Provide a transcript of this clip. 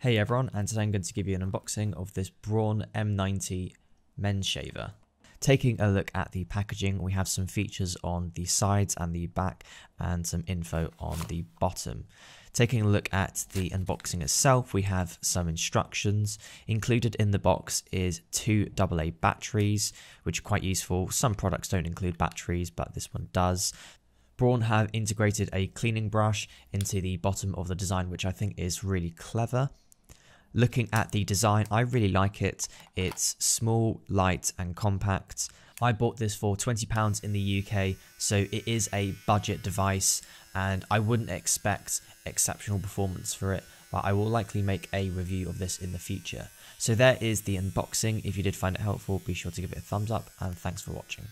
Hey everyone, and today I'm going to give you an unboxing of this Braun M90 men's shaver. Taking a look at the packaging, we have some features on the sides and the back and some info on the bottom. Taking a look at the unboxing itself, we have some instructions. Included in the box is two AA batteries, which are quite useful. Some products don't include batteries, but this one does. Braun have integrated a cleaning brush into the bottom of the design, which I think is really clever. Looking at the design, I really like it. It's small, light and compact. I bought this for £20 in the UK, so it is a budget device and I wouldn't expect exceptional performance for it, but I will likely make a review of this in the future. So there is the unboxing. If you did find it helpful, be sure to give it a thumbs up and thanks for watching.